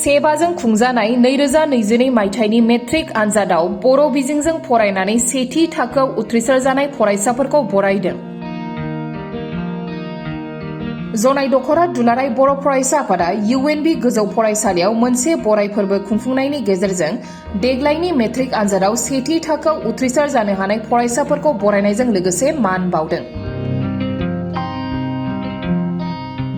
सेबाजों खुंजानाय 2022 मायथाइनि मेट्रिक आनजादाव बर' बिजोंजों फरायनानै सेथि थाखोआव उथ्रिसार जानाय फरायसाफोरखौ बरायदों। जनाय दख'रा दुलाराय बर' फरायसा आफादा UNB गोजौ फरायसालियाव मोनसे बराय फोरबो खुंफुंनायनि गेजेरजों देग्लायनि मेट्रिक आनजादाव सेथि थाखोआव उथ्रिसार जानो हानाय फरायसाफोरखौ बरायनायजों लोगोसे मान बावदों।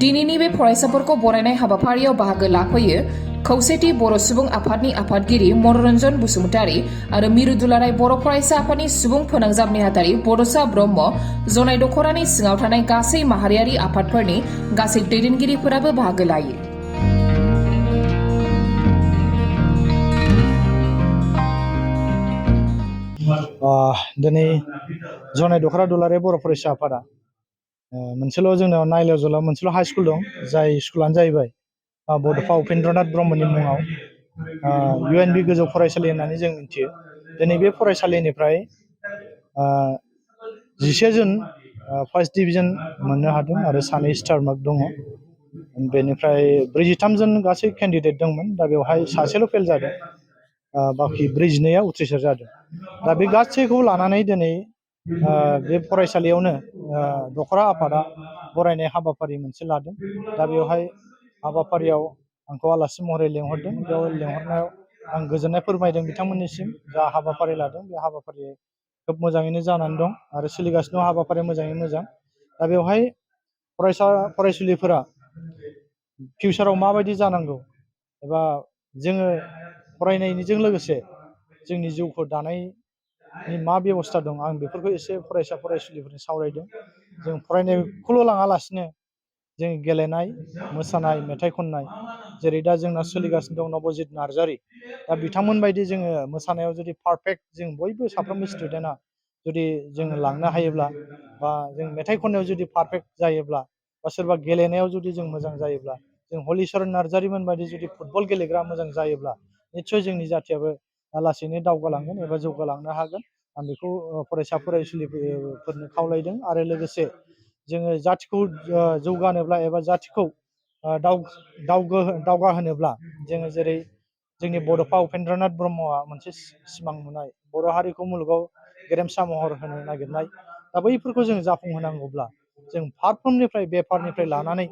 दिनैनि बे फरायसाफोरखौ बरायनाय हाबाफारियाव बाहागो लाफैयो खौसेथि बर' सुबुं आफादनि आफादगिरि मनरन्जन बसुमतारी आरो मिरु दुलाराय बर' फरायसा आफादनि सुबुं फोनांजाब नेहाथारि बड'सा ब्रह्म, जनाय दख'रानि सिङाव थानाय गासै माहारियारि आफादफोरनि गासै दैदेनगिरिफोराबो बाहागो लायो। दिनै जनाय दख'रा दुलाराय बर' फरायसा आफादा मोनसेल' जोंनाव नायलाव जलाव मोनसेल' हाइ स्कुल दं, जाय स्कुलानो जाहैबाय बड'फा उपेन्द्रनाथ ब्रह्मनि मुङाव UNB गोजौ फरायसालि होननानै जों मिथियो। दिनै बे फरायसालिनिफ्राय 11 जन फार्स्ट डिभिजन मोननो हादों आरो 2 स्टार मार्क दङ। बेनिफ्राय 43 जन गासै केन्डिडेट दंमोन, दा बेवहाय सासेल' फेल जादों, बाखि 42आ उथ्रिसार जादों। दा बे गासैखौ लानानै दिनै बे फरायसालियावनो दख'रा आफादा बरायनाय हाबाफारि मोनसे लादों। दा बेवहाय हाबाफारियाव आंखौ आलासि महरै लेंहरदों। बेयाव लेंहरनायाव आं गोजोननाय फोरमायदों बिथांमोननिसिम। जा हाबाफारि लादों बे हाबाफारिया खोब मोजाङैनो जानानै दं आरो सोलिगासिनो दं, हाबाफारिया मोजाङै मोजां। दा बेवहाय फरायसुलिफोरा फिउचाराव माबायदि जानांगौ एबा जोङो फरायनायनिजों लोगोसे जोंनि जिउखौ दानायनि मा बेबस्था दं, आं बेफोरखौ एसे फरायसुलिफोरनि सावरायदों। जों फरायनायखौल' लाङालासिनो जों गेलेनाय, मोसानाय, मेथाइ खननाय, जेरै दा जोंना सोलिगासिनो दं नबजित नार्जारि, दा बिथांमोनबायदि जोङो मोसानायाव जुदि पारफेक्ट जों बयबो साफ्रोमबो स्टुडेन्टआ जुदि जोङो लांनो हायोब्ला, बा जों मेथाइ खननायाव जुदि पारफेक्ट जायोब्ला, बा सोरबा गेलेनायाव जुदि जों मोजां जायोब्ला, जों हलिचरन नार्जारिमोन बायदि जुदि फुटबल गेलेग्रा मोजां जायोब्ला, निस्सय जोंनि जाथियाबो लासैनो दावगालांगोन एबा जौगालांनो हागोन। आं बेखौ फरायसुलिफोरनो खावलायदों। आरो लोगोसे जोङो जाथिखौ जौगानोब्ला एबा जाथिखौ दावगाहोनोब्ला जोङो जेरै जोंनि बड'फा उपेन्द्रनाथ ब्रह्मआ मोनसे सिमां नुनाय बर' हारिखौ मुलुगाव गेरेमसा महर होनो नागिरनाय, दा बैफोरखौ जों जाफुंहोनांगौब्ला जों फारफ्रोमनिफ्राय, बेफारनिफ्राय लानानै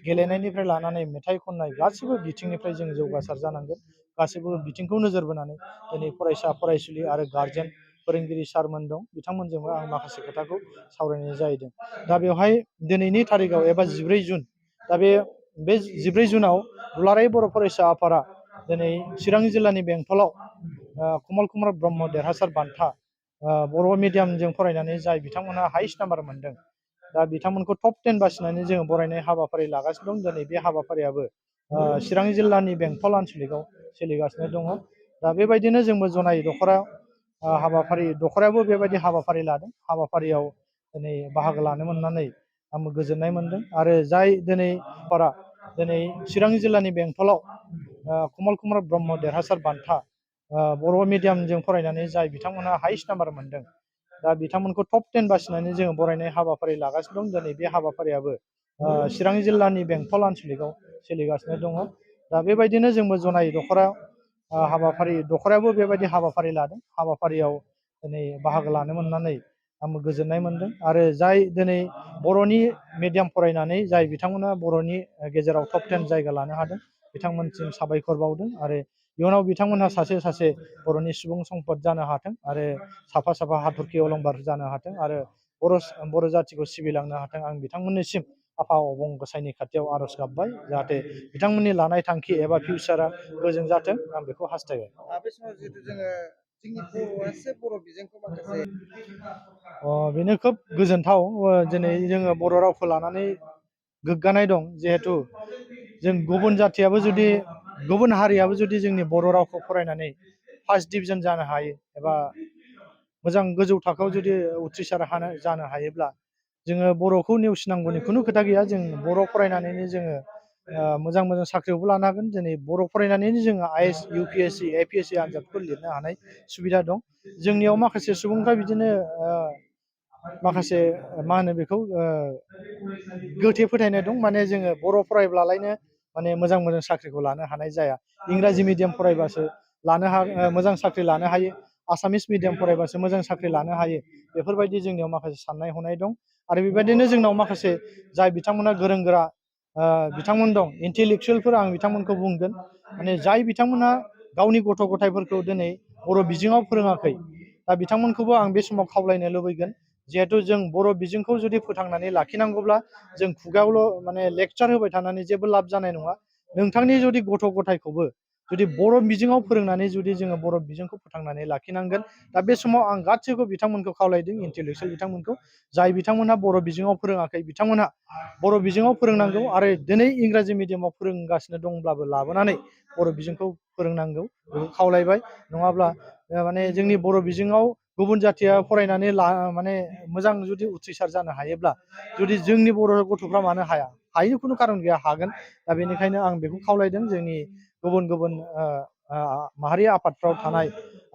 गेलेनायनिफ्राय लानानै मेथाइ खननाय गासैबो बिथिंनिफ्राय जों जौगासार जानांगोन। गासैबो बिथिंखौ नोजोर बोनानै दिनै फरायसुलि आरो गारजेन, फोरोंगिरि सारमोन दं, बिथांमोनजोंबो आं माखासे खोथाखौ सावरायनाय जाहैदों। दा बेवहाय दिनैनि थारिखआव एबा 14 जुन, दा बे 14 जुनाव दुलाराय बर' फरायसा आफादा दिनै चिरां जिल्लानि बेंटलाव कमल कुमार ब्रह्म देरहासार बान्था, बर' मिडियामजों फरायनानै जाय बिथांमोनहा हाइस्ट नाम्बार मोनदों, दा बिथांमोनखौ टप 10 बासिनानै जोङो बरायनाय हाबाफारि लागासिनो दं। दिनै बे हाबाफारियाबो चिरां जिल्लानि बेंटल आनसलिकआव सोलिगासिनो दङ। दा बेबायदिनो जोंबो जनाय दख'रायाबो बेबायदि हाबाफारि लादों। हाबाफारियाव दिनै बाहागो लानो मोननानै आंबो गोजोननाय मोनदों। आरो जाय दिनै चिरां जिल्लानि बेंटलाव कमल कुमार ब्रह्म देरहासार बान्था, बर' मिडियामजों फरायनानै जाय बिथांमोनहा हाइस्ट नाम्बार मोनदों, दा बिथांमोनखौ टप 10 बासिनानै जोङो बरायनाय हाबाफारि लागासिनो दं। दिनै बे हाबाफारियाबो चिरां जिल्लानि बेंटल आनसलिकआव सोलिगासिनो दङ। दा बेबायदिनो जोंबो जनाय दख'रायाबो बेबायदि हाबाफारि लादों। हाबाफारियाव दिनै बाहागो लानो मोननानै आंबो गोजोननाय मोनदों। आरो जाय दिनै बर'नि मिडियाम फरायनानै जाय बिथांमोना बर'नि गेजेराव टप 10 जायगा लानो हादों, बिथांमोनसिम साबायखर बावदों। आरो इयुनाव बिथांमोनहा सासे बर'नि सुबुं सम्पद जानो हाथों, आरो साफा हाथरखि अलंबार जानो हाथों, आरो बर' जाथिखौ सिबिलांनो हाथों। आं बिथांमोननिसिम आफा अबं गसाइनि खाथियाव आर'ज गाबबाय, जाहाथे बिथांमोननि लानाय थांखि एबा फिउचारा गोजों जाथों, आं बेखौ हास्थायबाय। बे समाव जिहेतु जोङो जोंनि बर'आसो बर' बिजोंखौ माखासे बेनो खोब गोजोनथाव। दिनै जोङो बर' रावखौ लानानै गोग्गानाय दं। जिहेथु जों गुबुन हारियाबो जुदि जोंनि बर' रावखौ फरायनानै फार्स्ट डिभिजन जानो हायो एबा मोजां गोजौ थाखोआव जुदि उथ्रिसार जानो हायोब्ला, जोङो बर'खौ नेवसिनांगौनि खुनु खोथा गैया। जों बर' फरायनानैनो जोङो मोजां साख्रियावबो लानो हागोन। दिनै बर' फरायनानैनो जोङो IAS, UPSC, APSC आनजादफोर लिरनो हानाय सुबिदा दं। जोंनियाव माखासे सुबुंफ्रा बिदिनो माखासे मा होनो बेखौ गोथे फोथायनाय दं। माने जोङो बर' फरायब्लालायनो माने मोजां मोजां साख्रिखौ लानो हानाय जाया। इंराजि मिडियाम फरायबासो मोजां साख्रि लानो हायो, आसामिस मिडियाम फरायबासो मोजां साख्रि लानो हायो। बेफोरबायदि जोंनियाव माखासे साननाय हनाय दं आरो बेबायदिनो जोंनाव माखासे जाय बिथांमोना गोरों गोरा बिथांमोन दं, इन्टेलेक्सुयेलफोर आं बिथांमोनखौ बुंगोन, माने जाय बिथांमोना गावनि गथ' गथायफोरखौ दिनै बर' बिजोङाव फोरोङाखै, दा बिथांमोनखौबो आं बे समाव खावलायनो लुबैगोन, जिहेथु जों बर' बिजोंखौ जुदि फोथांनानै लाखिनांगौब्ला जों खुगायावल' माने लेक्सार होबाय थानानै जेबो लाब जानाय नङा। नोंथांनि जुदि गथ' गथायखौबो जुदि बर' बिजोङाव फोरोंनानै जुदि जोङो बर' बिजोंखौ फोथांनानै लाखिनांगोन। दा बे समाव आं गासैबो बिथांमोनखौ खावलायदों, इन्टेलेक्सुयेल बिथांमोनखौ, जाय बिथांमोनहा बर' बिजोङाव फोरोङाखै बिथांमोनहा बर' बिजोङाव फोरोंनांगौ आरो दिनै इंराजि मिडियामाव फोरोंगासिनो दंब्लाबो लाबोनानै बर' बिजोंखौ फोरोंनांगौ, बेखौ खावलायबाय। नङाब्ला माने जोंनि बर' बिजोङाव गुबुन जाथिया फरायनानै माने मोजां जुदि उथ्रिसार जानो हायोब्ला जुदि जोंनि बर' गथ'फ्रा मानो हाया? हायैनि खुनु खारन गैया, हागोन। दा बेनिखायनो आं बेखौ खावलायदों जोंनि गुबुन गुबुन माहारि आफादफ्राव थानाय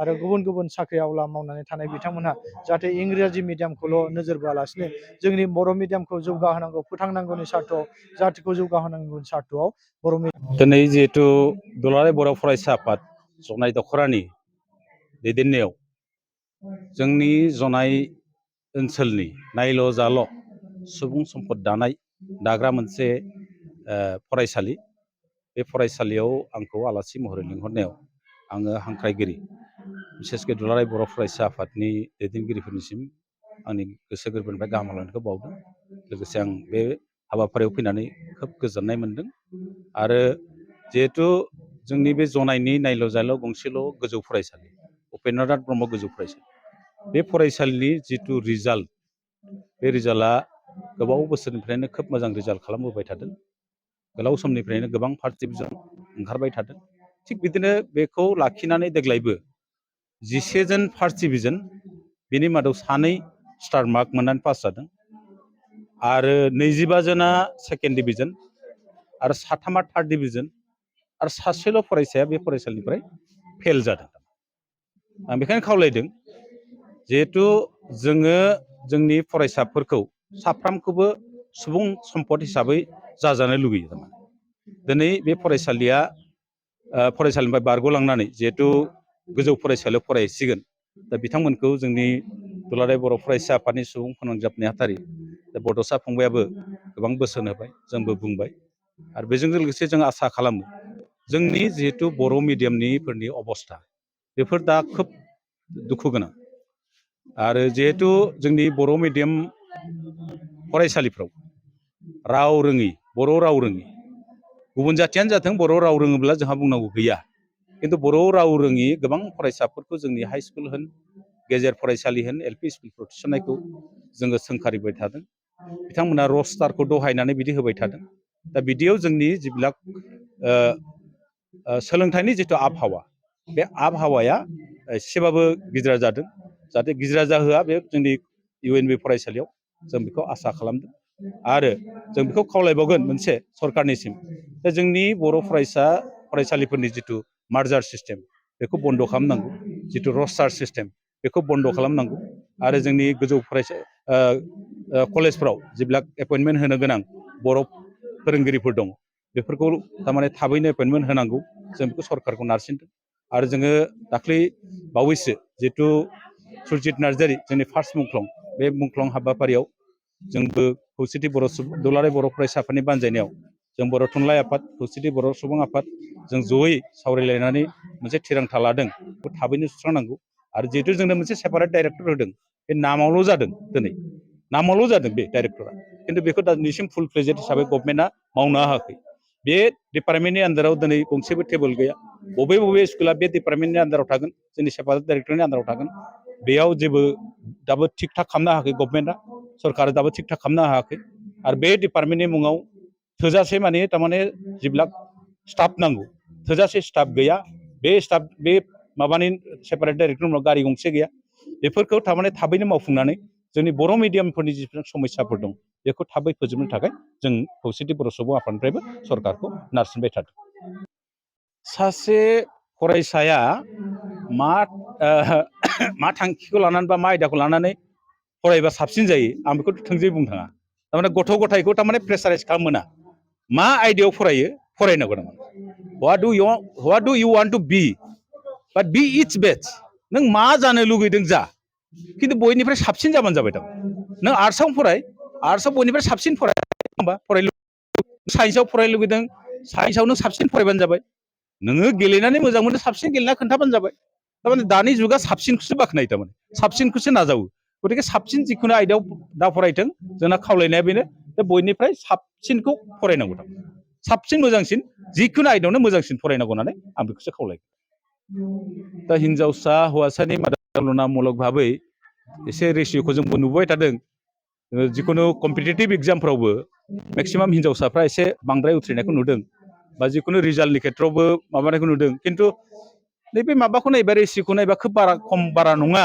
आरो गुबुन गुबुन साख्रि आवला मावनानै थानाय बिथांमोनहा जाहाथे इंराजि मिडियामखौल' नोजोर बोआलासिनो जोंनि बर' मिडियामखौ जौगाहोनांगौ, फोथांनांगौनि सार्थआव, जाथिखौ जौगाहोनांगौनि सार्थआव बर' दिनै जिहेथु दुलाराय बर' फरायसा आफाद जनाय दख'रानि दैदेननायाव जोंनि जनाय ओनसोलनि नायल' जाल' सुबुं सम्पद दाग्रा मोनसे फरायसालि, बे फरायसालियाव आंखौ आलासि महरै लिंहरनायाव आङो हांख्रायगिरि, बिसेसके दुलाराय बर' फरायसा आफादनि दैदेनगिरिफोरनिसिम आंनि गोसो गोरबोनिफ्राय गाहाम हामलायनायखौ बावदों। लोगोसे आं बे हाबाफारियाव फैनानै खोब गोजोननाय मोनदों। आरो जिहेथु जोंनि बे जनायनि नायल' जाल' गंसेल' गोजौ फरायसालि, उपेन्द्रनाथ ब्रह्म गोजौ फरायसालि, बे फरायसालिनि जिथु रिजाल्ट, बे रिजाल्टआ गोबाव बोसोरनिफ्रायनो खोब मोजां रिजाल्ट खालामबोबाय थादों। गोलाव समनिफ्रायनो गोबां फार्स्ट डिभिजन ओंखारबाय थादों। थिग बिदिनो बेखौ लाखिनानै देग्लायबो 11 जन फार्स्ट डिभिजन, बेनि मादाव 2 स्टार मार्क मोननानै पास जादों आरो 25 जना सेकेन्ड डिभिजन आरो 3 थार्ड डिभिजन आरो सासेल' फरायसाया बे फरायसालिनिफ्राय फेल जादों। आं बेखायनो खावलायदों, जिहेथु जोङो जोंनि फरायसाफोरखौ साफ्रोमखौबो सुबुं सम्पद हिसाबै जाजानो लुगैयो। दिनै बे फरायसालिया फरायसालिनिफ्राय बारग'लांनानै जिहेथु गोजौ फरायसालियाव फरायहैसिगोन, दा बिथांमोनखौ जोंनि दुलाराय बर' फरायसा आफादनि सुबुं फोनांजाब नेहाथारि बड'सा फंबायाबो गोबां बोसोन होबाय, जोंबो बुंबाय। आरो बेजों लोगोसे जों आसा खालामो जोंनि जिहेथु बर' मिडियामनिफोरनि अबस्था, बेफोर दा खोब दुखु गोनां। आरो जिहेथु जोंनि बर' मिडियाम फरायसालिफ्राव राव रोङि, बर' राव रोङि, गुबुन जाथियानो जाथों बर' राव रोङोब्ला जोंहा बुंनांगौ गैया, खिन्थु बर' राव रोङि गोबां फरायसाफोरखौ जोंनि हाइ स्कुल होन, गेजेर फरायसालि होन, एलपि स्कुलफ्राव थिसननायखौ जोङो सोंखारिबाय थादों। बिथांमोना रस्टारखौ दहायनानै बिदि होबाय थादों। दा बिदियाव जोंनि जिবিলাক सोलोंथाइनि जिथु आबहावा, बे आबहावाया एसेबाबो गिज्रा जादों। जाहाथे गिज्रा जाहोआ, बे जोंनि इउएनबि फरायसालियाव जों बेखौ आसा खालामदों। आरो जों बेखौ खावलायबावगोन मोनसे सरकारनिसिम, जोंनि बर' फरायसालिफोरनि जिथु मार्जार सिस्टेम, बेखौ बन्द' खालामनांगौ। जिथु रस्टार सिस्टेम, बेखौ बन्द' खालामनांगौ। आरो जोंनि गोजौ कलेजफ्राव जेब्ला एपइन्टमेन्ट होनो गोनां बर' फोरोंगिरिफोर दं, बेफोरखौ थारमाने थाबैनो एपइन्टमेन्ट होनांगौ, जों बेखौ सरकारखौ नारसिनदों। आरो जोङो दाख्लै बावैसो जिथु सुरजित नार्जारि, जोंनि फार्स्ट मुंख्लं, बे मुंख्लं हाबाफारियाव जोंबो खौसेथि दुलाराय बर' फरायसा आफादनि बानजायनायाव जों बर' थुनलाइ आफाद, खौसेथि बर' सुबुं आफाद, जों जयै सावरायलायनानै मोनसे थिरांथा लादों, बेखौ थाबैनो सुस्रांनांगौ। आरो जिहेतु जोंनो मोनसे सेपारेट डाइरेक्टर होदों, बे नामावल' जादों, दिनै नामावल' जादों बे डाइरेक्टरा, खिन्थु बेखौ दिनैसिम फुल फ्लेजेड हिसाबै गभर्नमेन्टआ मावनो हायाखै। बे डिपार्टमेन्टनि आन्दाराव दिनै गंसेबो टेबोल गैया। बबे स्कुला बे डिपार्टमेन्टनि आन्दाराव थागोन, जोंनि सेपारेट डाइरेक्टरनि आन्दाराव थागोन, बेयाव जेबो दाबो थिग थाक खालामनो हायाखै गभर्नमेन्टआ, सरकारा दाबो थिग थाक खालामनो हायाखै। आरो बे डिपार्टमेन्टनि मुङाव थोजासे तारमाने जिবিলাক स्टाफ नांगौ, थोजासे स्टाफ गैया। बे माबानि सेपारेट डाइरेक्टरनि उनाव गारि गंसे गैया। बेफोरखौ थारमाने थाबैनो मावफुंनानै जोंनि बर' मिडियामफोरनि जिथु समस्याफोर दं, बेखौ थाबै फोजोबनो थाखाय जों खौसेथि बर' सुबुं आफादनिफ्रायबो सरकारखौ नारसिनबाय थादों। सासे फरायसाया मा थांखिखौ लानानै बा मा आयदाखौ लानानै फरायबा साबसिन जायो, आं बेखौ थोंजोङै बुंनो थाङा। थारमाने गथ' गथायखौ थारमाने प्रेसाराइज खालामनो मोना। मा आयदायाव फरायो, फरायनांगौ नामा what do you want to be but be its best नों मा जानो लुगैदों जा खिन्थु बयनिफ्राय साबसिन जाबानो जाबाय दं नों आर्ट्सआव फराय आर्ट्सआव बयनिफ्राय साबसिन फराय साइन्सआव फरायनो लुगैदों साइन्सआव नों साबसिन फरायबानो जाबाय नोङो गेलेनानै मोजां मोनो साबसिन गेलेना खोन्थाबानो जाबाय थारमाने दानि जुगा साबसिनखौसो बाख्नायो थारमाने साबसिनखौसो नाजावो गतिके साबसिन जिखुनु आयदायाव दा फरायथों जोंना खावलायनाया बेनो जे बयनिफ्राय साबसिनखौ फरायनांगौ साबसिन मोजांसिन जिखुनु आयदायावनो मोजांसिन फरायनांगौ होननानै आं बेखौसो खावलायगोन दा हिनजावसा हौवासानि मादाव तुलनामूलक भाबै एसे रेसिय'खौ जोंबो नुबाय थादों जिखुनु कम्पिटिटिभ एग्जामफ्रावबो मेक्सिमाम हिनजावसाफ्रा एसे बांद्राय उथ्रिनायखौ नुदों बा जिखुनु रिजाल्टनि खेथ्रआवबो माबानायखौ नुदों खिन्थु नैबे माबाखौ नायबा रेसिय'खौ नायबा खोब बारा नङा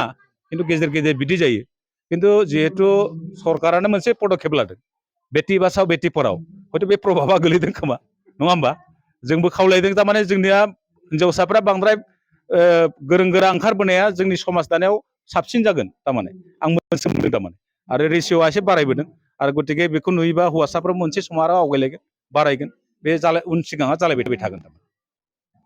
खिन्थु गेजेर गेजेर बिदि जायो खिन्थु जिहेथु सरकारानो मोनसे पदक्षेप लादों बेटि बाचाव बेटि पढ़ाव हयथ' बे प्रभाबा गोलैदों खोमा नङा होमबा जोंबो खावलायदों थारमाने जोंनिया हिनजावसाफ्रा बांद्राय गोरों गोरा ओंखारबोनाया जोंनि समाज दानायाव साबसिन जागोन थारमाने आं मोनसे मोनदों थारमाने आरो रेसिय'आ एसे बारायबोदों आरो गतिके बेखौ नुयोबा हौवासाफ्रा मोनसे समाव आरो आवगायलायगोन बारायगोन बे उन सिगाङा जालायबाय थागोन